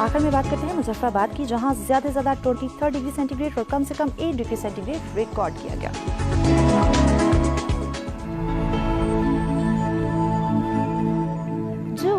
آخر میں بات کرتے ہیں مظفرآباد کی، جہاں زیادہ سے زیادہ 23 ڈگری سینٹی گریڈ اور کم سے کم 8 ڈگری سینٹی گریڈ ریکارڈ کیا گیا۔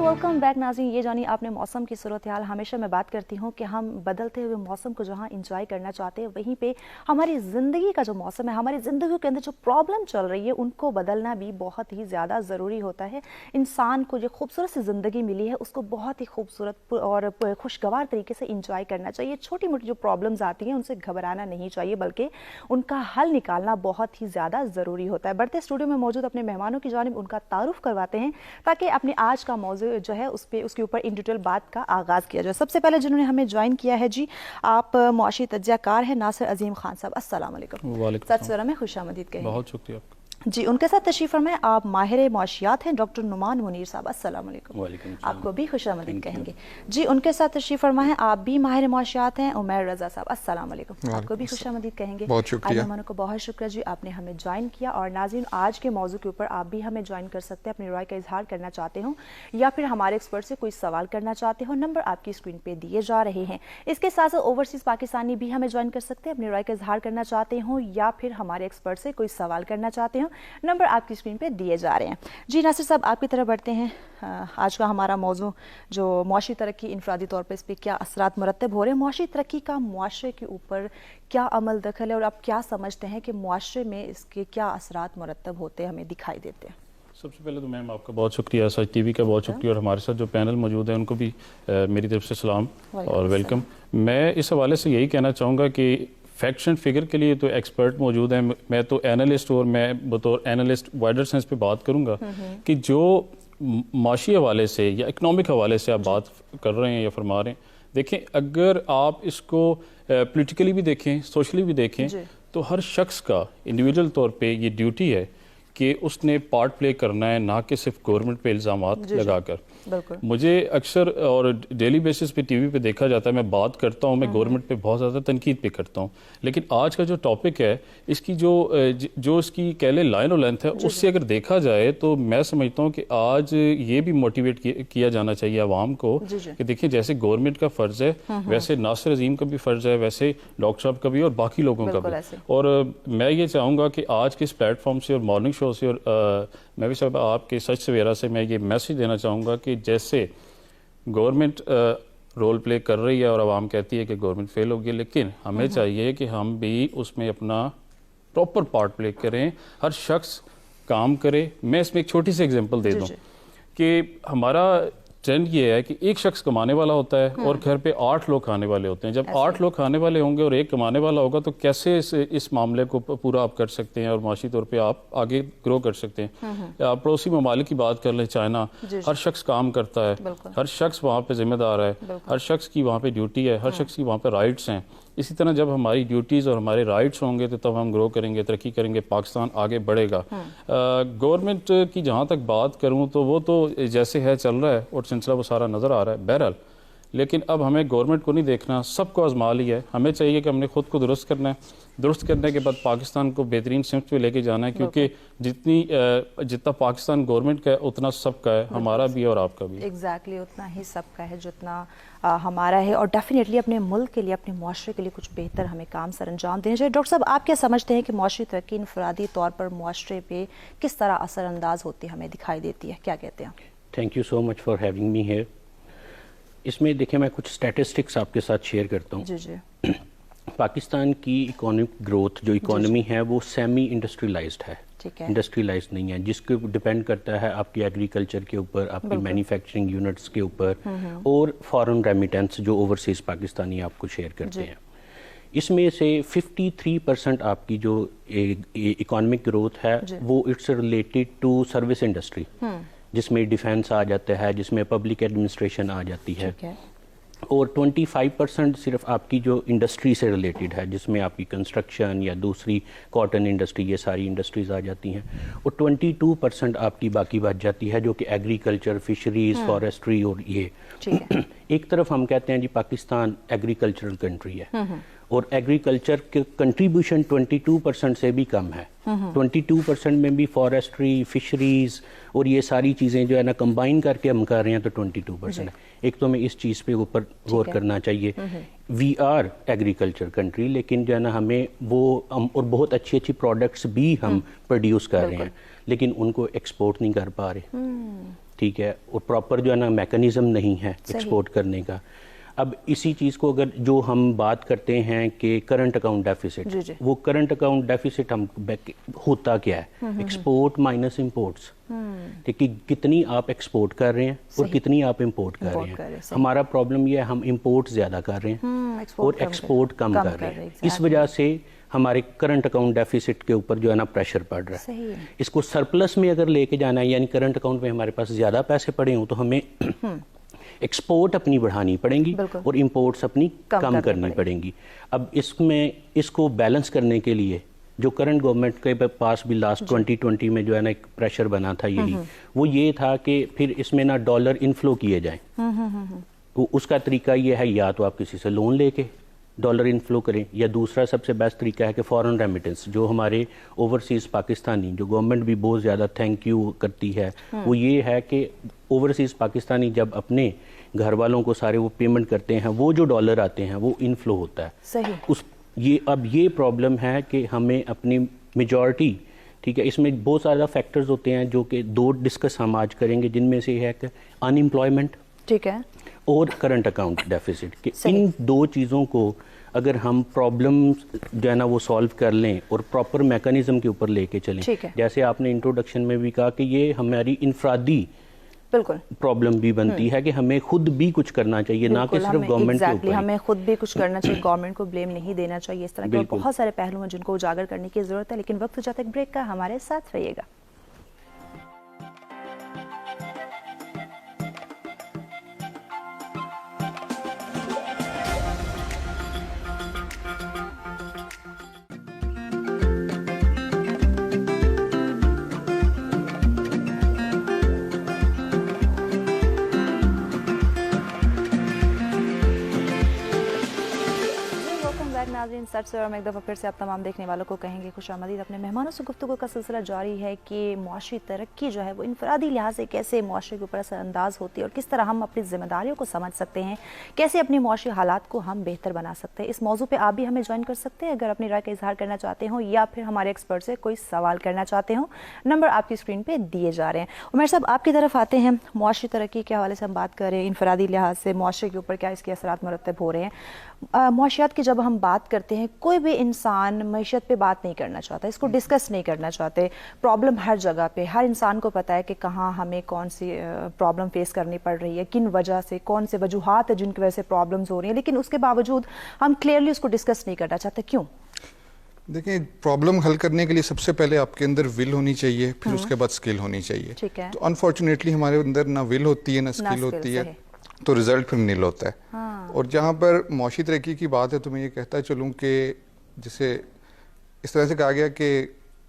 ویلکم بیک ناظرین، یہ جانی آپ نے موسم کی صورتحال، ہمیشہ میں بات کرتی ہوں کہ ہم بدلتے ہوئے موسم کو جہاں انجوائے کرنا چاہتے ہیں، وہیں پہ ہماری زندگی کا جو موسم ہے، ہماری زندگی کے اندر جو پرابلم چل رہی ہے ان کو بدلنا بھی بہت ہی زیادہ ضروری ہوتا ہے۔ انسان کو جو خوبصورت سی زندگی ملی ہے اس کو بہت ہی خوبصورت اور خوشگوار طریقے سے انجوائے کرنا چاہیے۔ چھوٹی موٹی جو پرابلمز آتی ہیں ان سے گھبرانا نہیں چاہیے، بلکہ ان کا حل نکالنا بہت ہی زیادہ ضروری ہوتا ہے۔ بڑھتے اسٹوڈیو میں موجود اپنے مہمانوں کی جانب ان کا تعارف کرواتے ہیں تاکہ اپنے آج کا موضوع جو ہے اس کے اوپر ان ڈیٹیل بات کا آغاز کیا جائے۔ سب سے پہلے جنہوں نے ہمیں جوائن کیا ہے، جی آپ معاشی تجزیہ کار ہیں ناصر عظیم خان صاحب، السلام علیکم۔ وعلیکم السلام۔ سرسورہ میں خوش آمدید کہیں۔ بہت شکریہ آپ کا۔ جی ان کے ساتھ تشریف فرمائیں آپ ماہر معاشیات ہیں ڈاکٹر نعمان منیر صاحب، السلام علیکم۔ وعلیکم السلام۔ آپ کو بھی خوش آمدید کہیں گے۔ جی ان کے ساتھ تشریف فرمائیں آپ بھی ماہر معاشیات ہیں عمیر رضا صاحب، السلام علیکم۔ آپ کو بھی خوش آمدید کہیں گے۔ بہت شکریہ۔ مہمانوں کو بہت شکریہ جی آپ نے ہمیں جوائن کیا، اور ناظرین آج کے موضوع کے اوپر آپ بھی ہمیں جوائن کر سکتے ہیں، اپنی رائے کا اظہار کرنا چاہتے ہوں یا پھر ہمارے ایکسپرٹ سے کوئی سوال کرنا چاہتے ہو، نمبر آپ کی اسکرین پہ دیے جا رہے ہیں۔ اس کے ساتھ ساتھ اوورسیز پاکستانی بھی ہمیں جوائن کر سکتے ہیں، اپنی رائے کا اظہار کرنا چاہتے ہوں یا پھر ہمارے ایکسپرٹ سے کوئی سوال کرنا چاہتے ہوں، نمبر آپ کی اسکرین پہ دیے جا رہے ہیں۔ جی ناصر صاحب آپ کی طرف بڑھتے ہیں۔ آج کا ہمارا موضوع جو معاشی ترقی، انفرادی طور پہ اس پہ کیا اثرات مرتب ہو رہے ہیں، معاشی ترقی کا معاشرے کے اوپر کیا عمل دخل ہے، اور آپ کیا سمجھتے ہیں کہ معاشرے میں اس کے کیا اثرات مرتب ہوتے ہمیں دکھائی دیتے ہیں؟ سب سے پہلے تو میم آپ کا بہت شکریہ، سچ ٹی وی کا بہت شکریہ، اور ہمارے ساتھ جو پینل موجود ہیں ان کو بھی میری طرف سے سلام اور ویلکم۔ میں اس حوالے سے یہی کہنا چاہوں گا کہ فیکٹس اینڈ فگر کے لیے تو ایکسپرٹ موجود ہیں، میں تو اینالسٹ، اور میں بطور اینالسٹ وائڈر سینس پہ بات کروں گا کہ جو معاشی حوالے سے یا اکنامک حوالے سے آپ بات کر رہے ہیں یا فرما رہے ہیں، دیکھیں اگر آپ اس کو پولیٹیکلی بھی دیکھیں، سوشلی بھی دیکھیں، تو ہر شخص کا انڈیویجول طور پہ یہ ڈیوٹی ہے کہ اس نے پارٹ پلے کرنا ہے، نہ کہ صرف گورنمنٹ پہ الزامات لگا کر۔ مجھے اکثر اور ڈیلی بیسس پہ ٹی وی پہ دیکھا جاتا ہے، میں بات کرتا ہوں، میں گورنمنٹ پہ بہت زیادہ تنقید پہ کرتا ہوں، لیکن آج کا جو ٹاپک ہے اس کی جو اس کی کہہ لیں لائن اور لینتھ ہے، اس سے اگر دیکھا جائے تو میں سمجھتا ہوں کہ آج یہ بھی موٹیویٹ کیا جانا چاہیے عوام کو کہ دیکھیں جیسے گورنمنٹ کا فرض ہے ویسے ناصر عظیم کا بھی فرض ہے، ویسے ڈاکٹر صاحب کا بھی اور باقی لوگوں کا بھی۔ اور میں یہ چاہوں گا کہ آج کے اس پلیٹ فارم سے اور مارننگ شو سے اور میں بھی صاحب آپ کے سچ سویرا سے میں یہ میسج دینا چاہوں گا کہ جیسے گورنمنٹ رول پلے کر رہی ہے اور عوام کہتی ہے کہ گورنمنٹ فیل ہوگی، لیکن ہمیں چاہیے کہ ہم بھی اس میں اپنا پراپر پارٹ پلے کریں، ہر شخص کام کرے۔ میں اس میں ایک چھوٹی سی ایگزامپل دے دوں کہ ہمارا ٹرینڈ یہ ہے کہ ایک شخص کمانے والا ہوتا ہے اور گھر پہ 8 لوگ کھانے والے ہوتے ہیں۔ جب 8 لوگ کھانے والے ہوں گے اور ایک کمانے والا ہوگا تو کیسے اس معاملے کو پورا آپ کر سکتے ہیں اور معاشی طور پہ آپ آگے گرو کر سکتے ہیں؟ آپ پڑوسی ممالک کی بات کر لیں، چائنا، ہر شخص کام کرتا ہے، ہر شخص وہاں پہ ذمہ دار ہے، ہر شخص کی وہاں پہ ڈیوٹی ہے، ہر شخص کی وہاں پہ رائٹس ہیں۔ اسی طرح جب ہماری ڈیوٹیز اور ہمارے رائٹس ہوں گے تو تب ہم گرو کریں گے، ترقی کریں گے، پاکستان آگے بڑھے گا۔ گورنمنٹ کی جہاں تک بات کروں تو وہ تو جیسے ہے چل رہا ہے اور سلسلہ وہ سارا نظر آ رہا ہے بہرحال، لیکن اب ہمیں گورنمنٹ کو نہیں دیکھنا، سب کو آزما لیا ہے۔ ہمیں چاہیے کہ ہم نے خود کو درست کرنا ہے، درست کرنے کے بعد پاکستان کو بہترین سمت پہ لے کے جانا ہے، کیونکہ جتنا پاکستان گورنمنٹ کا ہے اتنا سب کا ہے، ہمارا بھی اور آپ کا بھی۔ ایگزیکٹلی اتنا ہی سب کا ہے جتنا ہمارا ہے، اور ڈیفینیٹلی اپنے ملک کے لیے، اپنے معاشرے کے لیے کچھ بہتر ہمیں کام سر انجام دینا چاہیے۔ ڈاکٹر صاحب آپ کیا سمجھتے ہیں کہ معاشی ترقی انفرادی طور پر معاشرے پہ کس طرح اثر انداز ہوتی ہے، ہمیں دکھائی دیتی ہے، کیا کہتے ہیں؟ Thank you so much for having me here. اس میں دیکھیں میں کچھ اسٹیٹسٹکس آپ کے ساتھ شیئر کرتا ہوں۔ جی پاکستان کی اکانومک گروتھ جو اکانومی ہے وہ سیمی انڈسٹریلائزڈ ہے، انڈسٹریلائزڈ نہیں ہے، جس کے ڈپینڈ کرتا ہے آپ کی ایگریکلچر کے اوپر، آپ کی مینوفیکچرنگ یونٹس کے اوپر، اور فارن ریمیٹنس جو اوورسیز پاکستانی آپ کو شیئر کرتے ہیں۔ اس میں سے 53% آپ کی جو اکانومک گروتھ ہے وہ it's related to service industry, جس میں ڈیفینس آ جاتا ہے، جس میں پبلک ایڈمنسٹریشن آ جاتی ہے، اور 25% صرف آپ کی جو انڈسٹری سے ریلیٹڈ ہے، جس میں آپ کی کنسٹرکشن یا دوسری کاٹن انڈسٹری، یہ ساری انڈسٹریز آ جاتی ہیں، اور 22% آپ کی باقی بچ جاتی ہے جو کہ ایگریکلچر، فشریز، فارسٹری، اور یہ ایک طرف ہم کہتے ہیں جی پاکستان ایگریکلچرل کنٹری ہے، اور ایگریکلچر کے کنٹریبیوشن 22% سے بھی کم ہے. 22% میں بھی فارسٹری, فشریز اور یہ ساری چیزیں جو ہے نا کمبائن کر کے ہم کر رہے ہیں تو 22% ہے. ایک تو ہمیں اس چیز پہ اوپر غور کرنا چاہیے. وی آر ایگریکلچر کنٹری, لیکن جو ہے نا ہمیں وہ اور بہت اچھی اچھی پروڈکٹس بھی ہم پروڈیوس کر رہے ہیں, لیکن ان کو ایکسپورٹ نہیں کر پا رہے. ٹھیک ہے, اور پراپر جو ہے نا میکانزم نہیں ہے ایکسپورٹ کرنے کا. اب اسی چیز کو اگر جو ہم بات کرتے ہیں کہ کرنٹ اکاؤنٹ ڈیفیسٹ, وہ کرنٹ اکاؤنٹ ڈیفیسٹ ہم ہوتا کیا ہے؟ Export minus imports. کہ کتنی آپ ایکسپورٹ کر رہے ہیں اور کتنی آپ امپورٹ کر رہے ہیں. ہمارا پرابلم یہ ہے ہم امپورٹ زیادہ کر رہے ہیں اور ایکسپورٹ کم کر رہے ہیں. اس وجہ سے ہمارے کرنٹ اکاؤنٹ ڈیفیسٹ کے اوپر جو ہے نا پریشر پڑ رہا ہے. اس کو سرپلس میں اگر لے کے جانا ہے, یعنی کرنٹ اکاؤنٹ میں ہمارے پاس زیادہ پیسے پڑے ہوں, تو ہمیں ایکسپورٹ اپنی بڑھانی پڑیں گی اور امپورٹس اپنی کم کرنی پڑیں گی. اب اس کو بیلنس کرنے کے لیے جو کرنٹ گورنمنٹ کے پاس بھی لاسٹ 2020 میں جو ہے نا ایک پریشر بنا تھا, یہی وہ یہ تھا کہ پھر اس میں نا ڈالر انفلو کیے جائیں. اس کا طریقہ یہ ہے یا تو آپ کسی سے لون لے کے ڈالر انفلو کریں, یا دوسرا سب سے بیسٹ طریقہ ہے کہ فارن ریمیٹنس, جو ہمارے اوورسیز پاکستانی جو گورنمنٹ بھی بہت زیادہ تھینک یو کرتی ہے, وہ یہ ہے کہ اوورسیز پاکستانی جب اپنے گھر والوں کو سارے وہ پیمنٹ کرتے ہیں, وہ جو ڈالر آتے ہیں وہ انفلو ہوتا ہے. اب یہ پرابلم ہے کہ ہمیں اپنی میجورٹی, ٹھیک ہے, اس میں بہت سارا فیکٹرز ہوتے ہیں جو کہ دو ڈسکس ہم آج کریں گے, جن میں سے ہے کہ ان امپلائمنٹ, ٹھیک ہے, اور کرنٹ اکاؤنٹ ڈیفیسٹ. کہ ان دو چیزوں کو اگر ہم پرابلم جو ہے نا وہ سالو کر لیں اور پراپر میکانزم کے اوپر لے کے چلیں, جیسے آپ نے انٹروڈکشن میں بھی کہا کہ یہ ہماری انفرادی بالکل پرابلم بھی بنتی ہے کہ ہمیں خود بھی کچھ کرنا چاہیے, نہ کہ صرف گورنمنٹ کے اوپر. ہمیں خود بھی کچھ کرنا چاہیے, گورنمنٹ کو بلیم نہیں دینا چاہیے. اس طرح کے بہت سارے پہلو ہیں جن کو اجاگر کرنے کی ضرورت ہے, لیکن وقت ہو جاتا ہے بریک کا. ہمارے ساتھ رہیے گا. ناظرین, سچ سے اور میں ایک دفعہ پھر سے آپ تمام دیکھنے والوں کو کہیں گے خوش آمدید. اپنے مہمانوں سے گفتگو کا سلسلہ جاری ہے کہ معاشی ترقی جو ہے وہ انفرادی لحاظ سے کیسے معاشرے کے اوپر اثر انداز ہوتی ہے, اور کس طرح ہم اپنی ذمہ داریوں کو سمجھ سکتے ہیں, کیسے اپنی معاشی حالات کو ہم بہتر بنا سکتے ہیں. اس موضوع پہ آپ بھی ہمیں جوائن کر سکتے ہیں اگر اپنی رائے کا اظہار کرنا چاہتے ہوں, یا پھر ہمارے ایکسپرٹ سے کوئی سوال کرنا چاہتے ہوں. نمبر آپ کی اسکرین پہ دیے جا رہے ہیں. عمر صاحب, آپ کی طرف آتے ہیں. معاشی ترقی کے حوالے سے ہم بات کر رہے ہیں, انفرادی لحاظ سے معاشرے کے اوپر کیا اس کے اثرات مرتب ہو رہے ہیں. معاشیات کی جب ہم بات کرتے ہیں, کوئی بھی انسان معیشت پہ بات نہیں کرنا چاہتا, اس کو ڈسکس نہیں کرنا چاہتے. پرابلم ہر جگہ پہ, ہر انسان کو پتا ہے کہ کہاں ہمیں کون سی پرابلم فیس کرنی پڑ رہی ہے, کن وجہ سے, کون سے وجوہات ہیں جن کی وجہ سے پرابلمز ہو رہی ہیں, لیکن اس کے باوجود ہم کلیئرلی اس کو ڈسکس نہیں کرنا چاہتے. کیوں؟ دیکھیں, پرابلم حل کرنے کے لیے سب سے پہلے آپ کے اندر ول ہونی چاہیے, پھر اس کے بعد اسکل ہونی چاہیے. تو انفارچونیٹلی ہمارے اندر نہ ول ہوتی ہے نہ اسکل ہوتی ہے, تو رزلٹ پھر نیل ہوتا ہے. اور جہاں پر معاشی ترقی کی بات ہے تو میں یہ کہتا چلوں کہ جسے اس طرح سے کہا گیا کہ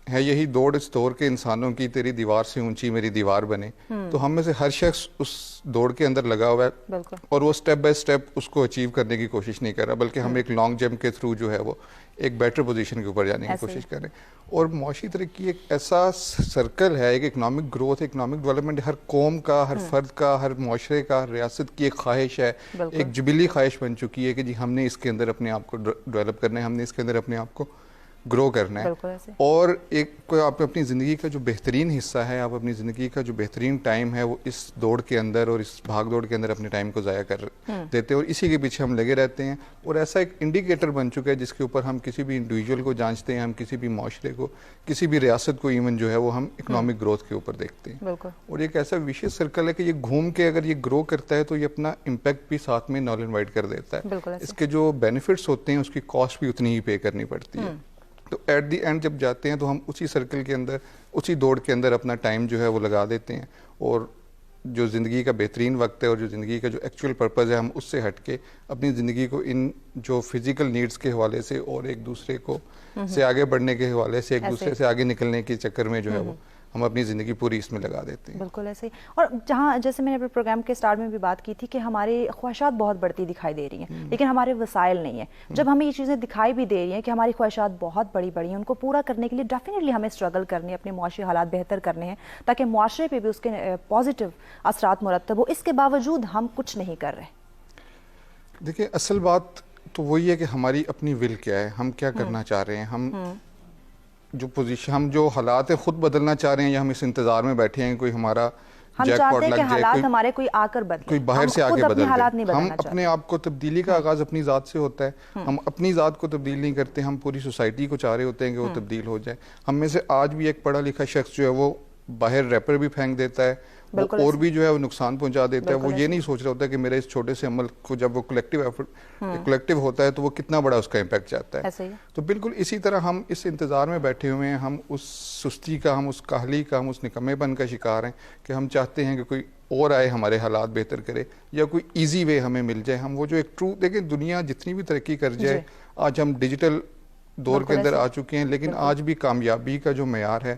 ہے یہی دوڑ اس دور کے انسانوں کی, تیری دیوار سے اونچی میری دیوار بنے. تو ہم میں سے ہر شخص اس دوڑ کے اندر لگا ہوا ہے, اور وہ سٹیپ بائی سٹیپ اس کو اچیو کرنے کی کوشش نہیں کر رہا, بلکہ ہم ایک لانگ جمپ کے تھرو جو ہے وہ ایک بیٹر پوزیشن کے اوپر جانے کی کوشش کر رہے ہیں. اور معاشی ترقی ایک ایسا سرکل ہے, ایک اکنامک گروتھ, اکنامک ڈیولپمنٹ ہر قوم کا, ہر فرد کا, ہر معاشرے کا, ہر ریاست کی ایک خواہش ہے, ایک جبلی خواہش بن چکی ہے کہ جی ہم نے اس کے اندر اپنے آپ کو ڈیولپ کرنا ہے, ہم نے اس کے اندر اپنے آپ کو گرو کرنا ہے. اور ایک آپ اپنی زندگی کا جو بہترین حصہ ہے, آپ اپنی زندگی کا جو بہترین ٹائم ہے, وہ اس دوڑ کے اندر اور اس بھاگ دوڑ کے اندر اپنے ٹائم کو ضائع کر دیتے ہیں, اور اسی کے پیچھے ہم لگے رہتے ہیں. اور ایسا ایک انڈیکیٹر بن چکا ہے جس کے اوپر ہم کسی بھی انڈیویجول کو جانچتے ہیں, ہم کسی بھی معاشرے کو, کسی بھی ریاست کو ایون جو ہے وہ ہم اکنامک گروتھ کے اوپر دیکھتے ہیں. اور ایک ایسا ویشیس سرکل ہے کہ یہ گھوم کے اگر یہ گرو کرتا ہے تو یہ اپنا امپیکٹ بھی ساتھ میں نال انوائٹ کر دیتا ہے. اس کے جو بینیفٹس ہوتے ہیں اس کی کاسٹ بھی اتنی ہی پے کرنی پڑتی ہے. تو ایٹ دی اینڈ جب جاتے ہیں تو ہم اسی سرکل کے اندر, اسی دوڑ کے اندر اپنا ٹائم جو ہے وہ لگا دیتے ہیں, اور جو زندگی کا بہترین وقت ہے اور جو زندگی کا جو ایکچوئل پرپز ہے, ہم اس سے ہٹ کے اپنی زندگی کو ان جو فزیکل نیڈز کے حوالے سے اور ایک دوسرے کو سے آگے بڑھنے کے حوالے سے, ایک دوسرے سے آگے نکلنے کے چکر میں جو ہے وہ ہم اپنی زندگی پوری اس میں لگا دیتے ہیں. بالکل ایسے ہی. اور جہاں جیسے میں نے اپنے پروگرام کے سٹارٹ میں بھی بات کی تھی کہ ہماری خواہشات بہت بڑھتی دکھائی دے رہی ہیں لیکن ہمارے وسائل نہیں ہیں. جب ہمیں یہ چیزیں دکھائی بھی دے رہی ہیں کہ ہماری خواہشات بہت بڑی بڑی ہیں, ان کو پورا کرنے کے لیے ڈیفینیٹلی ہمیں اسٹرگل کرنی ہے, اپنے معاشی حالات بہتر کرنے ہیں تاکہ معاشرے پہ بھی اس کے پازیٹیو اثرات مرتب ہو. اس کے باوجود ہم کچھ نہیں کر رہے. دیکھیں اصل بات تو وہی ہے کہ ہماری اپنی ول کیا ہے, ہم کیا کرنا چاہ رہے ہیں, ہم جو پوزیشن, ہم جو حالات خود بدلنا چاہ رہے ہیں یا ہم اس انتظار میں بیٹھے ہیں کوئی ہمارا جیک پاٹ لگ جائے, حالات ہمارے کوئی آ کر بدلے, کوئی باہر سے آگے بدل دے. ہم اپنے اپنے آپ کو, تبدیلی کا آغاز اپنی ذات سے ہوتا ہے. ہم اپنی ذات کو تبدیل نہیں کرتے, ہم پوری سوسائٹی کو چاہ رہے ہوتے ہیں کہ وہ تبدیل ہو جائے. ہم میں سے آج بھی ایک پڑھا لکھا شخص جو ہے وہ باہر ریپر بھی پھینک دیتا ہے, اور بھی جو ہے وہ نقصان پہنچا دیتا ہے. وہ یہ نہیں سوچ رہا ہوتا کہ میرے اس چھوٹے سے عمل کو جب وہ کلیکٹیو ہوتا ہے تو وہ کتنا بڑا اس کا امپیکٹ جاتا ہے. تو بالکل اسی طرح ہم اس انتظار میں بیٹھے ہوئے ہیں, ہم اس سستی کا, ہم اس کاہلی کا, ہم اس نکمے پن کا شکار ہیں کہ ہم چاہتے ہیں کہ کوئی اور آئے ہمارے حالات بہتر کرے یا کوئی ایزی وے ہمیں مل جائے. ہم وہ جو ایک ٹرو, دیکھیں دنیا جتنی بھی ترقی کر جائے, آج ہم ڈیجیٹل دور کے اندر آ چکے ہیں, لیکن آج بھی کامیابی کا جو معیار ہے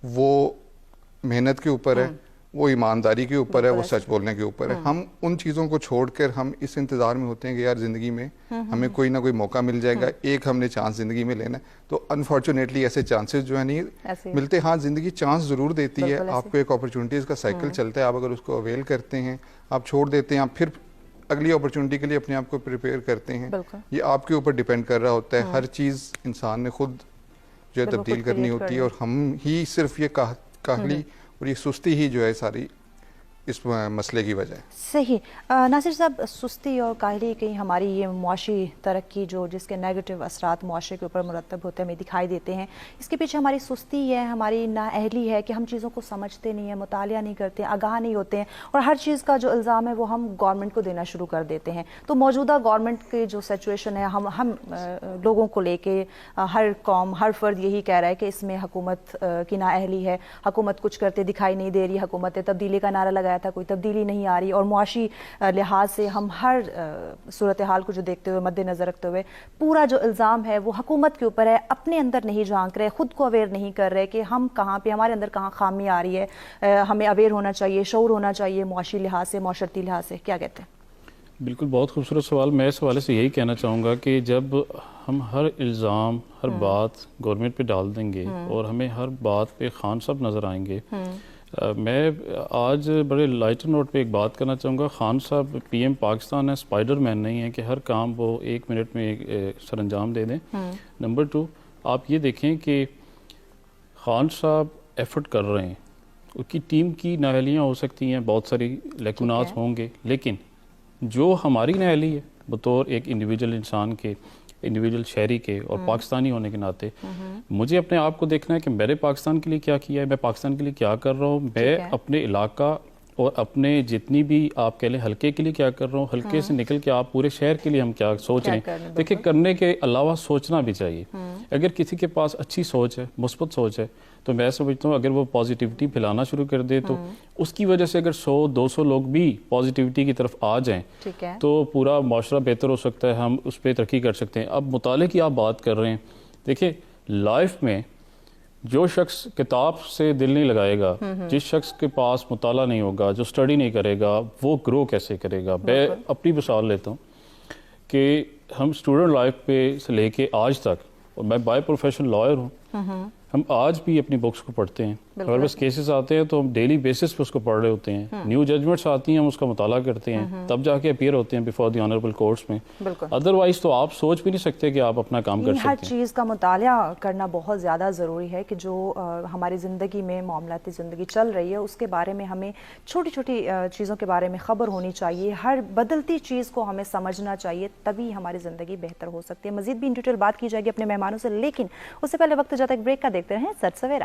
وہ محنت کے اوپر ہے, وہ ایمانداری کے اوپر ہے, وہ سچ بولنے کے اوپر ہے. ہم ان چیزوں کو چھوڑ کر ہم اس انتظار میں ہوتے ہیں کہ یار زندگی میں ہمیں کوئی نہ کوئی موقع مل جائے گا, ایک ہم نے چانس زندگی میں لینا ہے. تو انفارچونیٹلی ایسے چانسز جو ہیں نہیں ملتے. ہاں زندگی چانس ضرور دیتی ہے, آپ کو ایک اپرچونٹیز کا سائیکل چلتا ہے, آپ اگر اس کو اویل کرتے ہیں, آپ چھوڑ دیتے ہیں, آپ پھر اگلی اپرچونٹی کے لیے اپنے آپ کو پریپیئر کرتے ہیں. یہ آپ کے اوپر ڈیپینڈ کر رہا ہوتا ہے. ہر چیز انسان نے خود جو ہے تبدیل کرنی ہوتی ہے, اور ہم ہی صرف یہ کاہلی اور یہ سستی ہی جو ہے ساری اس مسئلے کی وجہ ہے. صحیح. ناصر صاحب, سستی اور کاہلی کی ہماری یہ معاشی ترقی جو جس کے نیگیٹو اثرات معاشرے کے اوپر مرتب ہوتے ہیں, ہمیں دکھائی دیتے ہیں, اس کے پیچھے ہماری سستی ہے, ہماری نااہلی ہے کہ ہم چیزوں کو سمجھتے نہیں ہیں, مطالعہ نہیں کرتے ہیں, آگاہ نہیں ہوتے ہیں, اور ہر چیز کا جو الزام ہے وہ ہم گورنمنٹ کو دینا شروع کر دیتے ہیں. تو موجودہ گورنمنٹ کی جو سچویشن ہے, ہم لوگوں کو لے کے ہر قوم, ہر فرد یہی کہہ رہا ہے کہ اس میں حکومت کی نااہلی ہے, حکومت کچھ کرتے دکھائی نہیں دے رہی, حکومت تبدیلی کا نعرہ لگایا تھا, کوئی تبدیلی نہیں آ رہی, اور معاشی لحاظ سے ہم ہر صورتحال کو جو دیکھتے ہوئے مد نظر رکھتے ہوئے پورا جو الزام ہے وہ حکومت کے اوپر ہے. اپنے اندر نہیں جھانک رہے, خود کو اویئر نہیں کر رہے کہ ہم کہاں پہ, ہمارے اندر کہاں خامی آ رہی ہے. ہمیں اویئر ہونا چاہیے, شعور ہونا چاہیے معاشی لحاظ سے, معاشرتی لحاظ سے. کیا کہتے ہیں؟ بالکل, بہت خوبصورت سوال. میں اس حوالے سے یہی کہنا چاہوں گا کہ جب ہم ہر الزام, ہر بات گورنمنٹ پہ ڈال دیں گے اور ہمیں ہر بات پہ خان صاحب نظر آئیں گے, میں آج بڑے لائٹر نوٹ پہ ایک بات کرنا چاہوں گا. خان صاحب پی ایم پاکستان ہے, اسپائڈر مین نہیں ہے کہ ہر کام وہ 1 منٹ میں سر انجام دے دیں. نمبر 2, آپ یہ دیکھیں کہ خان صاحب ایفرٹ کر رہے ہیں, اس کی ٹیم کی نااہلیاں ہو سکتی ہیں, بہت ساری لیکونات ہوں گے, لیکن جو ہماری نااہلی ہے بطور ایک انڈیویجول انسان کے, انڈیویجول شہری کے اور پاکستانی ہونے کے ناطے, مجھے اپنے آپ کو دیکھنا ہے کہ میں نے پاکستان کے لیے کیا کیا ہے, میں پاکستان کے لیے کیا کر رہا ہوں, میں اپنے علاقہ اور اپنے جتنی بھی آپ کہہ لیں حلقے کے لیے کیا کر رہا ہوں, حلقے سے نکل کے آپ پورے شہر کے لیے ہم کیا سوچ رہے ہیں. دیکھیں, کرنے کے علاوہ سوچنا بھی چاہیے. اگر کسی کے پاس اچھی سوچ ہے, مثبت سوچ ہے, تو میں سمجھتا ہوں اگر وہ پازیٹیوٹی پھیلانا شروع کر دے تو اس کی وجہ سے اگر 100-200 لوگ بھی پازیٹیوٹی کی طرف آ جائیں تو پورا معاشرہ بہتر ہو سکتا ہے, ہم اس پہ ترقی کر سکتے ہیں. اب مطالعے کی آپ بات کر رہے ہیں, دیکھیں لائف میں جو شخص کتاب سے دل نہیں لگائے گا, جس شخص کے پاس مطالعہ نہیں ہوگا, جو سٹڈی نہیں کرے گا, وہ گرو کیسے کرے گا. میں اپنی مثال لیتا ہوں کہ ہم اسٹوڈنٹ لائف پہ سے لے کے آج تک, اور میں بائی پروفیشن لائر ہوں, ہم آج بھی اپنی بکس کو پڑھتے ہیں. اگر بس کیسز آتے ہیں تو ہم ڈیلی بیسس پہ اس کو پڑھ رہے ہوتے ہیں, نیو ججمنٹس آتی ہیں, ہم اس کا مطالعہ کرتے ہیں, تب جا کے اپیئر ہوتے ہیں بیفور دی آنریبل کورٹس میں. ادروائز تو آپ سوچ بھی نہیں سکتے کہ آپ اپنا کام کر سکتے ہیں. ہر چیز کا مطالعہ کرنا بہت زیادہ ضروری ہے کہ جو ہماری زندگی میں معاملاتی زندگی چل رہی ہے اس کے بارے میں ہمیں چھوٹی چھوٹی چیزوں کے بارے میں خبر ہونی چاہیے, ہر بدلتی چیز کو ہمیں سمجھنا چاہیے, تبھی ہماری زندگی بہتر ہو سکتی ہے. مزید بھی ان ڈیٹیل بات کی جائے گی اپنے مہمانوں سے, لیکن اس سے پہلے وقت جاتا ہے ایک بریک کا. دیکھتے رہیں سچ سویرا.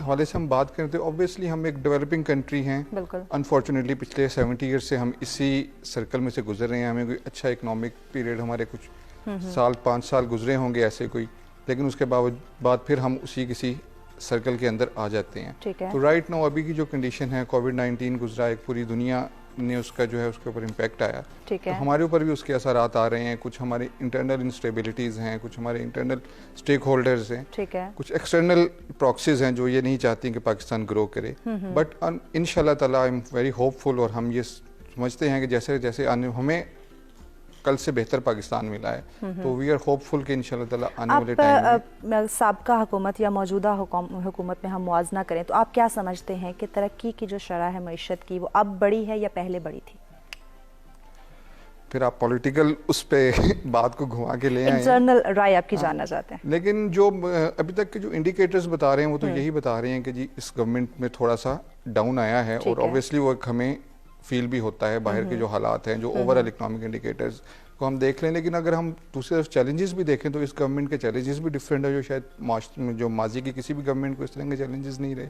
حوالے سے ہم بات کریں تو obviously ہم ایک ڈیولپنگ کنٹری ہیں, انفارچونیٹلی پچھلے 70 ایئرس سے ہم اسی سرکل میں سے گزر رہے ہیں. ہمیں کوئی اچھا اکنامک پیریڈ ہمارے کچھ سال 5 سال گزرے ہوں گے ایسے کوئی, لیکن اس کے بعد پھر ہم اسی کسی سرکل کے اندر آ جاتے ہیں. تو رائٹ ناؤ ابھی کی جو کنڈیشن ہے, کووڈ-19 گزرا, ایک پوری دنیا نے اس کا جو ہے اس کے اوپر امپیکٹ آیا, تو ہمارے اوپر بھی اس کے اثرات آ رہے ہیں. کچھ ہماری انٹرنل انسٹیبلٹیز ہیں, کچھ ہمارے انٹرنل اسٹیک ہولڈرز ہیں, کچھ ایکسٹرنل پراکسیز ہیں جو یہ نہیں چاہتی کہ پاکستان گرو کرے. بٹ ان شاء اللہ تعالیٰ آئی ایم ویری ہوپ فل, اور ہم یہ سمجھتے ہیں کہ جیسے جیسے ہمیں کل سے بہتر پاکستان ملا ہے, تو وی آر ہوپ فل کہ انشاءاللہ تعالیٰ آنے والے ٹائم میں سابقہ حکومت یا موجودہ حکومت میں ہم موازنہ کریں تو آپ کیا سمجھتے ہیں کہ ترقی کی جو شرح ہے معیشت کی, وہ اب بڑی ہے یا پہلے بڑی تھی؟ پھر آپ پولیٹیکل اس پہ بات کو گھما کے لے آئے ہیں, جنرل رائے آپ کی جاننا چاہتے ہیں. لیکن جو ابھی تک کے جو انڈیکیٹرز بتا رہے ہیں وہ تو یہی بتا رہے ہیں کہ جی اس گورنمنٹ میں تھوڑا سا ڈاؤن آیا ہے, اور اوبویسلی وہ ہمیں فیل بھی ہوتا ہے باہر کے جو حالات ہیں, جو اوور آل اکنامک انڈیکیٹرز کو ہم دیکھ لیں. لیکن اگر ہم دوسری طرف چیلنجز بھی دیکھیں تو اس گورنمنٹ کے چیلنجز بھی ڈفرینٹ ہے, جو شاید جو ماضی کی کسی بھی گورنمنٹ کو اس طرح کے چیلنجز نہیں رہے.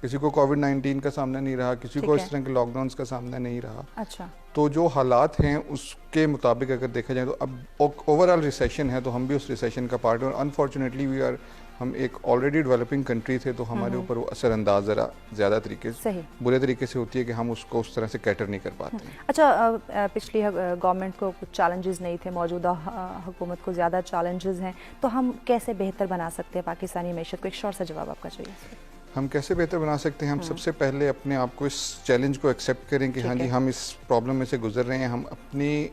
کسی کو کووڈ-19 کا سامنا نہیں رہا, کسی کو اس طرح کے لاک ڈاؤنس کا سامنا نہیں رہا. اچھا, تو جو حالات ہیں اس کے مطابق اگر دیکھا جائے تو اب اوور آل ریسیشن ہے, تو ہم بھی اس ریسیشن کا پارٹ ہیں, اور انفارچونیٹلی ہم ایک آلریڈی ڈیولپنگ کنٹری تھے, تو ہمارے اوپر وہ اثر انداز ذرا زیادہ طریقے سے برے طریقے سے ہوتی ہے کہ ہم اس کو اس طرح سے کیٹر نہیں کر پاتے. اچھا, پچھلی گورنمنٹ کو کچھ چیلنجز نہیں تھے, موجودہ حکومت کو زیادہ چیلنجز ہیں, تو ہم کیسے بہتر بنا سکتے ہیں پاکستانی معیشت کو؟ ایک شارٹ سا جواب آپ کا چاہیے. ہم کیسے بہتر بنا سکتے ہیں؟ ہم سب سے پہلے اپنے آپ کو اس چیلنج کو ایکسیپٹ کریں کہ ہاں جی ہم اس پرابلم میں سے گزر رہے ہیں, ہم اپنی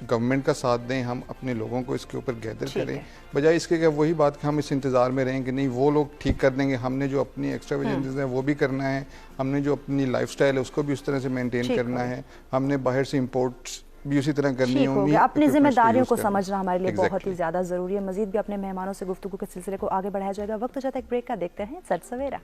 گورنمنٹ کا ساتھ دیں, ہم اپنے لوگوں کو اس کے اوپر گیدر کریں, بجائے اس کے کہ وہی بات کہ ہم اس انتظار میں رہیں کہ نہیں وہ لوگ ٹھیک کر دیں گے, ہم نے جو اپنی ایکسٹرا ویجنز ہیں وہ بھی کرنا ہے, ہم نے جو اپنی لائف سٹائل ہے اس کو بھی اس طرح سے مینٹین کرنا ہے, ہم نے باہر سے امپورٹس بھی اسی طرح کرنی ہوگی. اپنی ذمہ داریوں کو سمجھنا ہمارے لیے بہت ہی زیادہ ضروری ہے. مزید بھی اپنے مہمانوں سے گفتگو کے سلسلے کو آگے بڑھایا جائے گا. وقت ہو جاتا ہے ایک بریک کا, دیکھتے ہیں سر سویرا.